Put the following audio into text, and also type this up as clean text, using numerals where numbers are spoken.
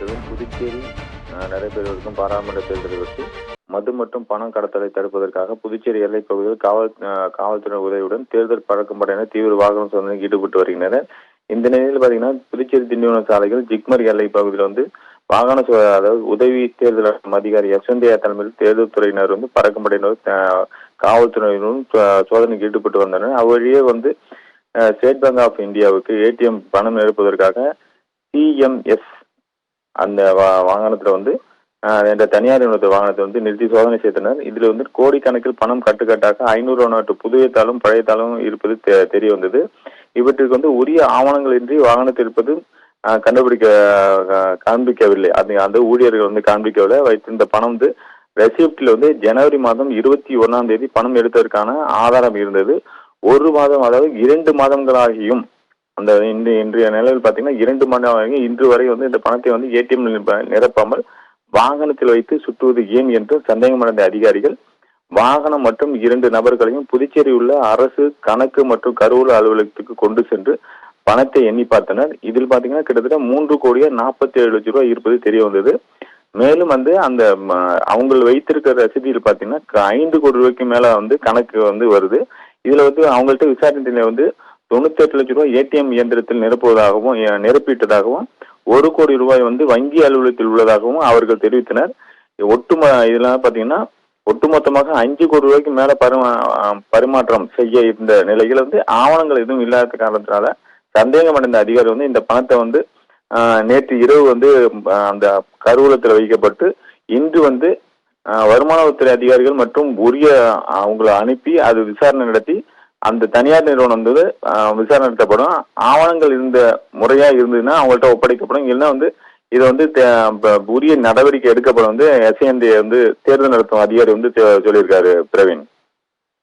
அடுத்தது புதுச்சேரி நடைபெறுவதற்கும் பாராளுமன்ற தேர்தலை ஒட்டி மது மற்றும் பணம் கடத்தலை தடுப்பதற்காக புதுச்சேரி எல்லைப் பகுதியில் காவல்துறை உதவியுடன் தேர்தல் பறக்கும் படையினர் தீவிர வாகன சோதனையில் ஈடுபட்டு வருகின்றனர். இந்த நிலையில் பார்த்தீங்கன்னா புதுச்சேரி திண்டிவனம் சாலைகள் ஜிக்மர் எல்லை பகுதியில் வாகன அதாவது உதவி தேர்தல் அதிகாரி யஸ்வந்தையா தலைமையில் தேர்தல் துறையினர் பறக்கும் படையினர் காவல்துறையினரும் சோதனைக்கு ஈடுபட்டு வந்தனர். அவ்வழியே ஸ்டேட் பேங்க் ஆஃப் இந்தியாவுக்கு ஏடிஎம் பணம் எடுப்பதற்காக சிஎம்எஸ் அந்த வாகனத்துல இந்த தனியார் நிறுவனத்தை வாகனத்தை நிறுத்தி சோதனை செய்தனர். இதுல கோடிக்கணக்கில் பணம் கட்டுக்கட்டாக 500 நோட்டு புதிய பழைய தாளும் இருப்பது தெரிய வந்தது. இவற்றிற்கு உரிய ஆவணங்கள் இன்றி வாகனத்தில் இருப்பது காண்பிக்கவில்லை. அந்த ஊழியர்கள் காண்பிக்கவில்லை. வைத்திருந்த பணம் ரெசிப்டில் ஜனவரி மாதம் 21ஆம் தேதி பணம் எடுத்ததற்கான ஆதாரம் இருந்தது. ஒரு மாதம், அதாவது 2 மாதங்களாகியும் அந்த இன்றைய நிலையில் பார்த்தீங்கன்னா 2 மாதம் இன்று வரை இந்த பணத்தை ஏடிஎம் நிரப்பாமல் வாகனத்தில் வைத்து சுற்றுவது ஏன் என்று சந்தேகமடைந்த அதிகாரிகள் வாகனம் மற்றும் 2 நபர்களையும் புதுச்சேரி உள்ள அரசு கணக்கு மற்றும் கருவூல அலுவலகத்துக்கு கொண்டு சென்று பணத்தை எண்ணி பார்த்தனர். இதில் பார்த்தீங்கன்னா கிட்டத்தட்ட 3,47,00,000 ரூபாய் இருப்பது தெரிய வந்தது. மேலும் அந்த அவங்க வைத்திருக்கிற ரசீதியில் பார்த்தீங்கன்னா 5 கோடி ரூபாய்க்கு மேல கணக்கு வருது. இதுல அவங்கள்ட்ட விசாரணையில 98 லட்சம் ரூபாய் ஏடிஎம் இயந்திரத்தில் நிரப்பிட்டதாகவும் 1 கோடி ரூபாய் வங்கி அலுவலகத்தில் உள்ளதாகவும் அவர்கள் தெரிவித்தனர். இதெல்லாம் பாத்தீங்கன்னா ஒட்டுமொத்தமாக 5 கோடி ரூபாய்க்கு மேல பரிமாற்றம் செய்ய இருந்த நிலையில் ஆவணங்கள் எதுவும் இல்லாத காரணத்தினால சந்தேகமடைந்த அதிகாரி இந்த பணத்தை நேற்று இரவு அந்த கருவூலத்தில் வைக்கப்பட்டு இன்று வருமானத்துறை அதிகாரிகள் மற்றும் உரிய அவங்களை அனுப்பி அது விசாரணை நடத்தி அந்த தனியார் நிறுவனம் விசாரணை நடத்தப்படும். ஆவணங்கள் இருந்த முறையா இருந்ததுன்னா அவங்கள்ட்ட ஒப்படைக்கப்படும். இல்லைன்னா இதை உரிய நடவடிக்கை எடுக்கப்படும் எஸ்ஐஎன்டி தேர்தல் நடத்தும் அதிகாரி சொல்லியிருக்காரு பிரவீன்.